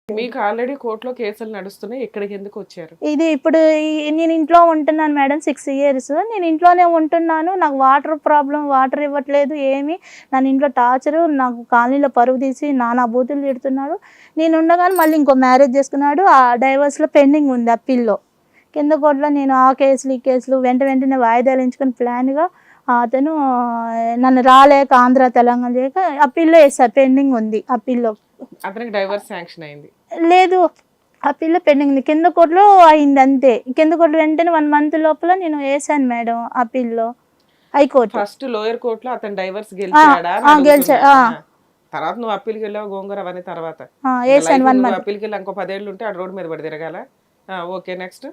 మీకు ఆల్రెడీ కోర్టులో కేసులు నడుస్తున్నాయి. ఇక్కడికి ఎందుకు వచ్చారు? ఇది ఇప్పుడు నేను ఇంట్లో ఉంటున్నాను మేడం 6 ఇయర్స్. నేను ఇంట్లోనే ఉంటున్నాను. నాకు వాటర్ ప్రాబ్లం, వాటర్ ఇవ్వట్లేదు ఏమి. నన్ను ఇంట్లో టార్చరు, నాకు కాలనీలో పరువు తీసి నానా బూతులు తిడుతున్నాడు. నేను ఉండగానే మళ్ళీ ఇంకో మ్యారేజ్ చేసుకున్నాడు. ఆ డైవర్స్లో పెండింగ్ ఉంది అప్పీల్లో. కింద కోర్టులో నేను ఆ కేసులు ఈ కేసులు వెంటనే వాయిదాలు ఎంచుకొని ప్లాన్గా అతను నన్ను రాలేక ఆంధ్ర తెలంగాణ లేక అప్పీల్లో వేసా, పెండింగ్ ఉంది అప్పీల్లో. అతనికి డైవర్స్ శాంక్షన్ అయింది లేదు, ఆ పిల్ల పెండింగ్ ఉంది. కింద కోర్టులో అయింది అంతే. కింద కోర్టులో వెంటనే 1 మంత్ లోపల నేను వేసాను మేడం అప్పీల్లో హైకోర్టు. ఫస్ట్ లోయర్ కోర్టులో అతను డైవర్స్ గెలిచాడా తర్వాత నువ్వు అప్పీల్కి వెళ్ళావు గోంగూర అవన్నీ తర్వాత వేసాను 1 మంత్. అప్పీల్కి వెళ్ళి ఇంకో 10 ఏళ్ళు ఉంటే ఆ రోడ్డు మీద పడి తిరగాల. ఓకే నెక్స్ట్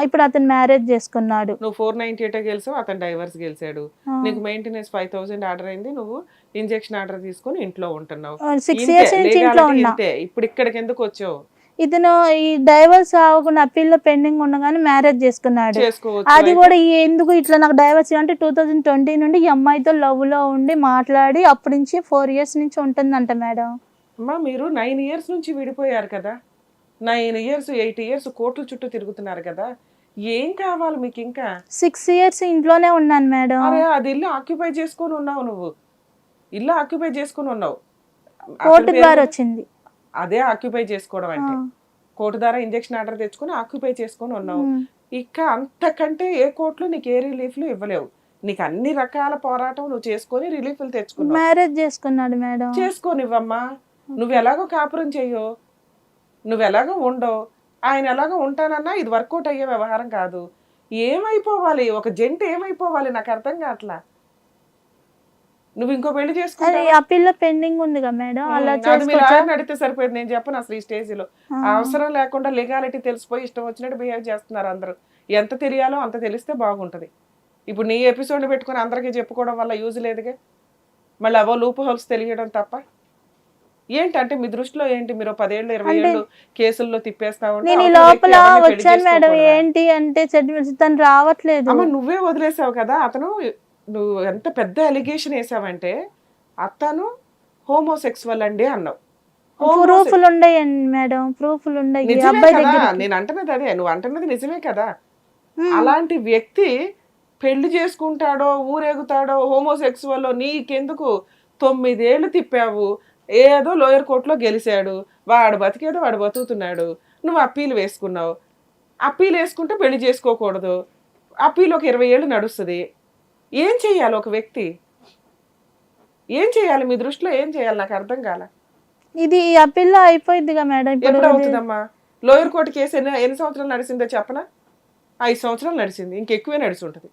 ఇప్పుడు అతను మ్యారేజ్ చేసుకున్నాడు. నువ్వు 498 గెలిచావు, అతను డైవర్స్ గెలిచాడు. నీకు మెయింటెనెన్స్ 5000 ఆర్డర్ అయింది. నువ్వు ఇంజెక్షన్ ఆర్డర్ తీసుకొని ఇంట్లో ఉంటున్నావు. 6 ఇయర్స్ నుంచి ఇంట్లో ఉన్నా. ఇప్పుడు ఇక్కడికి ఎందుకు వచ్చావు? ఇతను ఈ డైవర్స్ అవ్వకుండా అప్పీల్లో పెండింగ్ ఉండగానే మ్యారేజ్ చేసుకున్నాడు. చేసుకోవచ్చు. అది కూడా ఎందుకు ఇట్లా నాకు డైవర్స్ అంటే 2020 నుండి ఈ అమ్మాయితో లవ్ లో ఉండి మాట్లాడి అప్పటి నుంచి 4 ఇయర్స్ నుంచి ఉంటుందంట మేడం. అమ్మా మీరు 9 ఇయర్స్ నుంచి విడిపోయారు కదా, 9 ఇయర్స్ 8 ఇయర్స్ కోర్టుల చుట్టూ తిరుగుతున్నారు కదా, ఏం కావాలి మీకు ఇంకా? 6 ఇయర్స్ ఇంట్లోనే ఉన్నాను మేడం. అరే అది ఇల్లు ఆక్యుపై చేసుకొని ఉన్నావు, నువ్వు ఇల్లు ఆక్యుపై చేసుకొని ఉన్నావు. కోర్టు ద్వారా వచ్చింది. అదే ఆక్యుపై చేసుకోవడం అంటే కోర్టు ద్వారా ఇంజెక్షన్ ఆర్డర్ తెచ్చుకొని ఆక్యుపై చేసుకొని ఉన్నావు. ఇక అంతకంటే ఏ కోర్టులో నీకు ఏ రిలీఫ్లు ఇవ్వలేవు. నీకు అన్ని రకాల పోరాటం నువ్వు చేసుకొని రిలీఫ్లు తెచ్చుకున్నావు. మ్యారేజ్ చేసుకున్నాడు మేడం. చేసుకోనివ్వమ్మా, నువ్వు ఎలాగో కాపురం చెయ్యో, నువ్వు ఎలాగో ఉండవు, ఆయన ఎలాగో ఉంటానన్నా ఇది వర్కౌట్ అయ్యే వ్యవహారం కాదు. ఏమైపోవాలి ఒక జంట, ఏమైపోవాలి నాకు అర్థం కావట్లా. నువ్వు ఇంకో పెళ్లి చేసుకుంటావు. ఆ పిల్ల పెండింగ్ ఉందిగా మేడం, అలా అడిగితే సరిపోయింది. నేను చెప్పను అసలు ఈ స్టేజ్ లో అవసరం లేకుండా లీగాలిటీ తెలిసిపోయి ఇష్టం వచ్చినట్టు బిహేవ్ చేస్తున్నారు అందరూ. ఎంత తెలియాలో అంత తెలిస్తే బాగుంటది. ఇప్పుడు నీ ఎపిసోడ్ పెట్టుకుని అందరికీ చెప్పుకోవడం వల్ల యూజ్ లేదుగా. మళ్ళీ అవో లూప్ హోల్స్ తెలియడం తప్ప ఏంటంటే మీ దృష్టిలో ఏంటి? మీరు 10 ఏళ్ళు 20 ఏళ్ళు కేసుల్లో తిప్పేస్తా నేను లోపల వచ్చాను మేడం. ఏంటి అంటే తను రావట్లేదు. అమ్మ నువ్వే వదిలేసావు కదా. అతను నువ్వు ఎంత పెద్ద అలిగేషన్ వేసావంటే అతను హోమోసెక్సువల్ అండి అన్నావు. ప్రూఫ్లు ఉండయండి మేడం, ప్రూఫ్లు ఉండయి. నేను అంటున్నది అదే, నువ్వు అంటున్నది నిజమే కదా. అలాంటి వ్యక్తి పెళ్లి చేసుకుంటాడో ఊరేగుతాడో హోమోసెక్సువల్ నీకెందుకు? 9 ఏళ్ళు తిప్పావు, ఏదో లోయర్ కోర్టులో గెలిచాడు, వాడు బతికేదో వాడు బతుకుతున్నాడు. నువ్వు అప్పీలు వేసుకున్నావు. అప్పీలు వేసుకుంటే పెళ్లి చేసుకోకూడదు. అప్పీలు ఒక 20 ఏళ్ళు నడుస్తుంది. ఏం చెయ్యాలి ఒక వ్యక్తి? ఏం చేయాలి మీ దృష్టిలో? ఏం చేయాలి నాకు అర్థం కాల. ఇది అప్పీల్ అయిపోయిందిగా మేడం. ఎప్పుడు అవుతుందమ్మా? లోయర్ కోర్టు కేసు ఎన్ని సంవత్సరాలు నడిచిందో చెప్పనా? 5 సంవత్సరాలు నడిచింది, ఇంకెక్కువే నడిచి ఉంటుంది.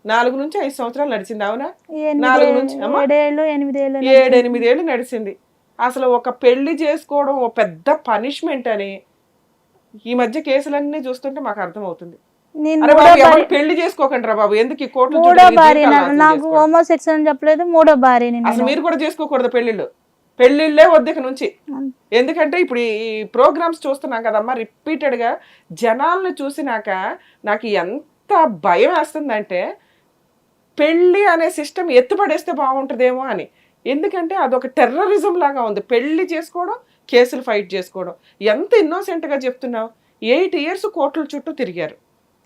4 నుంచి 5 సంవత్సరాలు నడిచింది. అవునా? 4 నుంచి 7-8 ఏళ్ళు నడిచింది. అసలు ఒక పెళ్లి చేసుకోవడం ఒక పెద్ద పనిష్మెంట్ అని ఈ మధ్య కేసులన్నీ చూస్తుంటే మాకు అర్థం అవుతుంది. పెళ్లి చేసుకోకండి రా బాబు, ఎందుకు ఈ కోర్టు? నాకు హోమోసెక్సువల్ అని చెప్పలేదు, 3వ భార్య. అసలు మీరు కూడా చేసుకోకూడదు పెళ్లిళ్ళే వద్దు ఇక నుంచి. ఎందుకంటే ఇప్పుడు ఈ ప్రోగ్రామ్స్ చూస్తున్నాం కదమ్మా, రిపీటెడ్ గా జనాలను చూసినాక నాకు ఎంత భయం వేస్తుందంటే పెళ్లి అనే సిస్టమ్ ఎత్తుపడేస్తే బాగుంటుందేమో అని. ఎందుకంటే అదొక టెర్రరిజం లాగా ఉంది. పెళ్లి చేసుకోవడం, కేసులు ఫైట్ చేసుకోవడం. ఎంత ఇన్నోసెంట్ గా చెప్తున్నావు. 8 ఇయర్స్ కోర్టుల చుట్టూ తిరిగారు.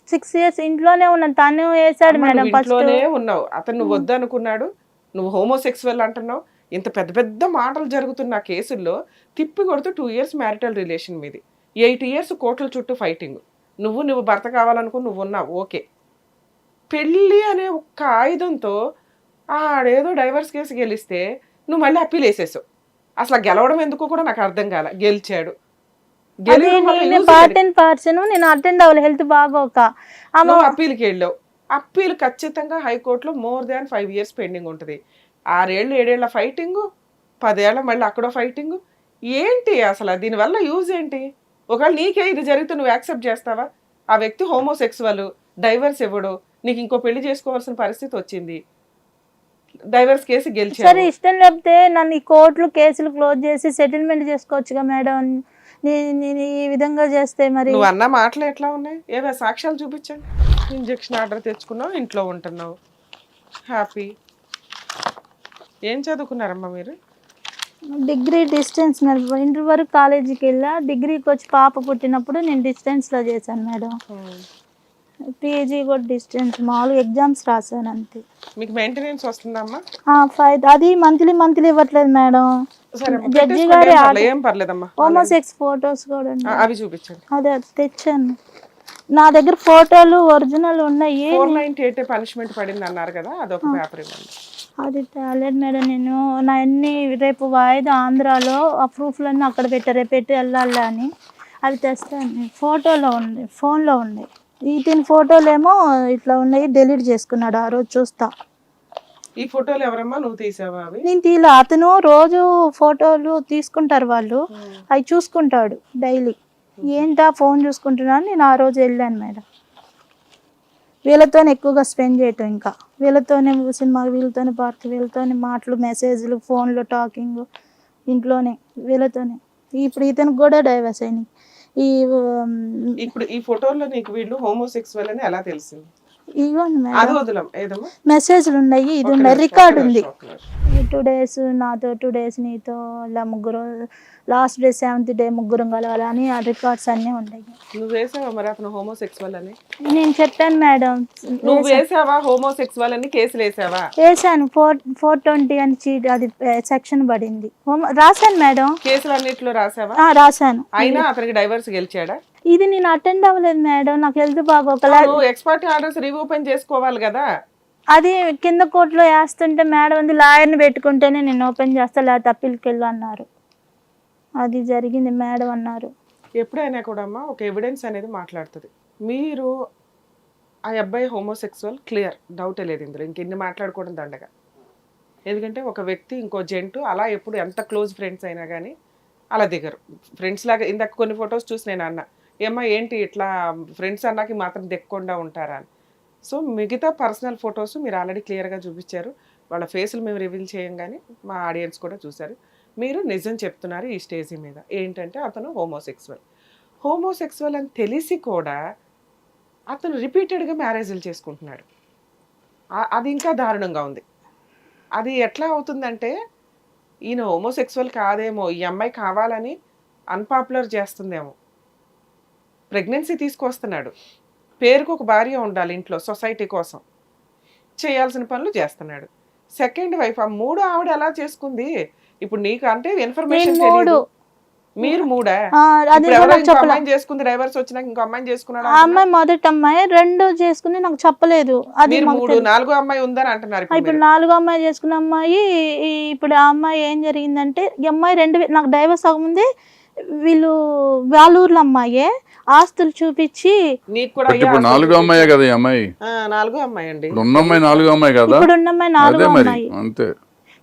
6 ఇయర్స్ ఇంట్లోనే ఉన్నాను. తను వేసాడు మేడం. ఇంట్లోనే ఉన్నావు. అతను నువ్వు వద్దనుకున్నాడు. నువ్వు హోమోసెక్సువల్ అంటున్నావు. ఇంత పెద్ద పెద్ద మాటలు జరుగుతున్న కేసుల్లో తిప్పి కొడుతూ 2 ఇయర్స్ మ్యారిటల్ రిలేషన్ మీది, 8 ఇయర్స్ కోర్టుల చుట్టూ ఫైటింగ్. నువ్వు భర్త కావాలనుకుని నువ్వు ఉన్నావు, ఓకే. పెళ్ళి అనే ఒక్క ఆయుధంతో ఆడేదో డైవర్స్ కేసు గెలిస్తే నువ్వు మళ్ళీ అప్పీల్ వేసేసావు. అసలు గెలవడం ఎందుకో కూడా నాకు అర్థం కాల. గెలిచాడు, నేను అటెండ్ అవ్వాలి హెల్త్ బాగోక. అప్పీల్కి వెళ్ళావు. అప్పీల్ ఖచ్చితంగా హైకోర్టులో మోర్ దాన్ 5 ఇయర్స్ పెండింగ్ ఉంటుంది. 6 ఏళ్ళు 7 ఏళ్ల ఫైటింగ్, 10 ఏళ్ళ మళ్ళీ అక్కడో ఫైటింగ్. ఏంటి అసలు దీనివల్ల యూజ్ ఏంటి? ఒకవేళ నీకే ఇది జరిగితే నువ్వు యాక్సెప్ట్ చేస్తావా? ఆ వ్యక్తి హోమోసెక్సువల్, డైవర్స్ ఇవ్వడు, నీకు ఇంకో పెళ్లి చేసుకోవాల్సిన పరిస్థితి వచ్చింది, డైవర్స్ కేసు గెలిచావు. సరే ఇష్టం లేకపోతే నన్ను ఈ కోర్టులు కేసులు క్లోజ్ చేసి సెటిల్మెంట్ చేసుకోవచ్చుగా మేడం. నేను ఈ విధంగా చేస్తే మరి నువ్వు అన్న మాటలు ఎట్లా ఉన్నాయి? ఏవో సాక్ష్యాలు చూపించండి. ఇంజెక్షన్ ఆర్డర్ తెచ్చుకున్నావు, ఇంట్లో ఉంటున్నావు, హ్యాపీ. ఏం చదువుకున్నారమ్మా మీరు? Degree distance madam. ఇంటర్ వరకు కాలేజీకి వెళ్ళా, డిగ్రీకి వచ్చి పాప పుట్టినప్పుడు నేను డిస్టెన్స్లో చేశాను మేడం. పీజీ కూడా డిస్టెన్స్, మామూలుగా ఎగ్జామ్స్ రాశాను అంతే. మీకు మెయింటెనెన్స్ వస్తుందమ్మా? 5 అది మంత్లీ ఇవ్వట్లేదు మేడం. సరే జడ్జి గారి ఏం పర్లేదమ్మా, హోమోసెక్స్ ఫోటోస్ కూడా ఉన్నాయి. అవి చూపించండి. అదే తెచ్చాను, నా దగ్గర ఫోటోలు ఒరిజినల్ ఉన్నాయి. 498 పనిష్మెంట్ పడింది అన్నారు కదా, అదొక పేపర్ ఇవ్వండి. అది తేలేదు మేడం. నేను నా అన్ని రేపు వాయిదా ఆంధ్రాలో ఆ ప్రూఫ్లన్నీ అక్కడ పెట్టి వెళ్ళాలి అని అవి తెస్తాను. ఫోటోలో ఉంది, ఫోన్లో ఉన్నాయి. దీని ఫోటోలు ఏమో ఇట్లా ఉన్నాయి, డెలీట్ చేసుకున్నాడు ఆ రోజు చూస్తా. ఈ ఫోటోలు ఎవరమ్మా, నువ్వు తీసావా అవి? నేను తీలా, అతను రోజు ఫోటోలు తీసుకుంటారు వాళ్ళు, అవి చూసుకుంటాడు డైలీ. ఏంటా ఫోన్ చూసుకుంటున్నాను, నేను ఆ రోజు వెళ్ళాను మేడం. వీళ్ళతోనే ఎక్కువగా స్పెండ్ చేయటం, ఇంకా వీళ్ళతోనే సినిమా, వీళ్ళతోనే పార్క్, వీళ్ళతోనే మాటలు, మెసేజ్లు, ఫోన్లో టాకింగ్, ఇంట్లోనే వీళ్ళతోనే. ఇప్పుడు ఇతనికి కూడా డైవర్స్ అయినాయి. ఇప్పుడు ఈ ఫోటోలో నీకు వీళ్ళు హోమోసెక్సువల్ అని ఎలా తెలిసింది? ఇవ్వండి అది మేడం, వదలం ఏదమ్మా, మెసేజ్లు ఉన్నాయి, ఇది ఉన్నాయి, రికార్డ్ ఉంది. 2 days నాతో, 2 days నీతో, ఇలా ముగ్గురు, లాస్ట్ డే 7th day ముగ్గురం కలవాలని ఆ రికార్డ్స్ అన్నీ ఉన్నాయి. నువ్వు వేసావా మరి అతను హోమోసెక్సువల్ అని? నేను చెప్పాను మేడం. నువ్వు వేసావా హోమోసెక్సువల్ అని? కేసులు వేసావా? వేసాను. 420 అని చీట్, అది సెక్షన్ పడింది, రాశాను మేడం. కేసులు అన్నిట్లో రాసావా? రాశాను. అయినా అతనికి డైవర్స్ గెలిచాడా? ఇది నేను అటెండ్ అవ్వలేదు మేడం, నాకు హెల్త్ బాగోక. ఎక్స్పర్ట్ ఆర్డర్స్ రీఓపెన్ చేసుకోవాలి కదా. అది కింద కోర్టులో వేస్తుంటే మేడం ఉంది, లాయర్ని పెట్టుకుంటేనే నేను ఓపెన్ చేస్తా, లేకపోతే అప్పీల్కి వెళ్ళు అన్నారు. అది జరిగింది మేడం అన్నారు. ఎప్పుడైనా కూడా అమ్మా ఒక ఎవిడెన్స్ అనేది మాట్లాడుతుంది. మీరు ఆ అబ్బాయి హోమోసెక్సువల్, క్లియర్, డౌటే లేదు ఇందులో, ఇంకెన్ని మాట్లాడుకోవడం దండగా. ఎందుకంటే ఒక వ్యక్తి ఇంకో జంటు అలా ఎప్పుడు ఎంత క్లోజ్ ఫ్రెండ్స్ అయినా కానీ అలా దిగరు. ఫ్రెండ్స్ లాగా ఇందాక కొన్ని ఫొటోస్ చూసి నేను అన్నా, ఏమ్మా ఏంటి ఇట్లా ఫ్రెండ్స్ అన్నాకి మాత్రం దిక్కకుండా ఉంటారా అని. సో మిగతా పర్సనల్ ఫొటోస్ మీరు ఆల్రెడీ క్లియర్గా చూపించారు. వాళ్ళ ఫేసులు మేము రివీల్ చేయంగానే మా ఆడియన్స్ కూడా చూశారు. మీరు నిజం చెప్తున్నారు ఈ స్టేజ్ మీద, ఏంటంటే అతను హోమోసెక్సువల్ అని తెలిసి కూడా అతను రిపీటెడ్గా మ్యారేజ్లు చేసుకుంటున్నాడు. అది ఇంకా దారుణంగా ఉంది. అది ఎట్లా అవుతుందంటే ఈయన హోమోసెక్సువల్ కాదేమో, ఈ అమ్మాయి కావాలని అన్పాపులర్ చేస్తుందేమో. ప్రెగ్నెన్సీ తీసుకొస్తున్నాడు, పేరుకు ఒక భార్య ఉండాలి ఇంట్లో, సొసైటీ కోసం చేయాల్సిన పనులు చేస్తున్నాడు. సెకండ్ వైఫ్, ఆ మూడు ఆవిడ ఎలా చేసుకుంది? ఇప్పుడు నీకు అంటే ఇన్ఫర్మేషన్ తెలియదు. మీరు మూడా? అమ్మాయిని చేసుకుంది, డైవర్స్ వచ్చినాక ఇంకో అమ్మాయిని చేసుకున్నాడు. అమ్మాయి మొదటి అమ్మాయి, 2 చేసుకుని నాకు చెప్పలేదు. అది 4వ అమ్మాయి ఉందని అంటున్నారు. ఇప్పుడు 4వ అమ్మాయి చేసుకున్న అమ్మాయి. ఇప్పుడు ఆ అమ్మాయి ఏం జరిగిందంటే, ఈ అమ్మాయి నాకు డైవర్స్ అవ్వముందే వీళ్ళు వాళ్ళ ఊర్లో అమ్మాయే ఆస్తులు చూపించి, నీకు కూడా 4వ అమ్మాయే కదా ఈ అమ్మాయి? 4వ అమ్మాయి అండి. ఉన్న అమ్మాయి 4వ అమ్మాయి కదా? ఇప్పుడు ఉన్న అమ్మాయి 4వ అమ్మాయి. అంతే,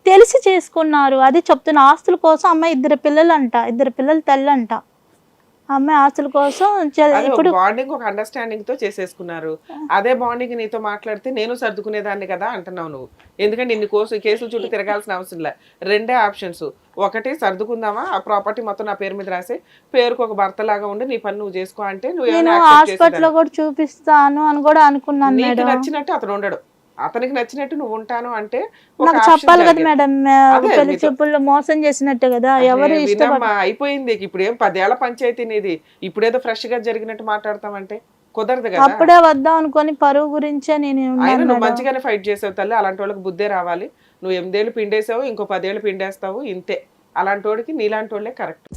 తెలిసి చేసుకున్నారు. అది చెప్తున్న, ఆస్తుల కోసం. అమ్మాయి 2 పిల్లలంట, 2 పిల్లల తల్లంట. అమ్మాయి ఆస్తుల కోసం ఇప్పుడు బాండింగ్, ఒక అండర్స్టాండింగ్ తో చేసేసుకున్నారు. అదే బాండింగ్ నీతో మాట్లాడితే నేను సర్దుకునేదాన్ని కదా అంటున్నావు నువ్వు. ఎందుకంటే ఇన్ని కేసుల చుట్టూ తిరగాల్సిన అవసరం లే. 2 ఆప్షన్స్. ఒకటి, సర్దుకుందామా, ఆ ప్రాపర్టీ మొత్తం నా పేరు మీద రాసి పేరుకు ఒక భర్త లాగా ఉండి నీ పని నువ్వు చేసుకో అంటే నువ్వు హాస్పిటల్ కూడా చూపిస్తాను అని కూడా అనుకున్నాను. నీకు నచ్చినట్టు అతను ఉండడు, అతనికి నచ్చినట్టు నువ్వు ఉంటాను అంటే నాకు చెప్పాలి కదా మేడం. పెళ్లి చూపుల్లో మోసం చేసినట్టు కదా, ఎవరు అయిపోయింది. ఇప్పుడు ఏం 10 ఏళ్ల పంచాయతీ నీది, ఇప్పుడేదో ఫ్రెష్ గా జరిగినట్టు మాట్లాడతామంటే కుదరదు కదా. అప్పుడే వద్దాం అనుకొని పరువు గురించే నేను. నువ్వు మంచిగానే ఫైట్ చేసావు తల్లి, అలాంటి వాళ్ళకి బుద్ధే రావాలి. నువ్వు 8 ఏళ్ళు పిండేసావు, ఇంకో 10 ఏళ్ళు పిండేస్తావు, ఇంతే. అలాంటి వాడికి నీలాంటి వాళ్ళే కరెక్ట్.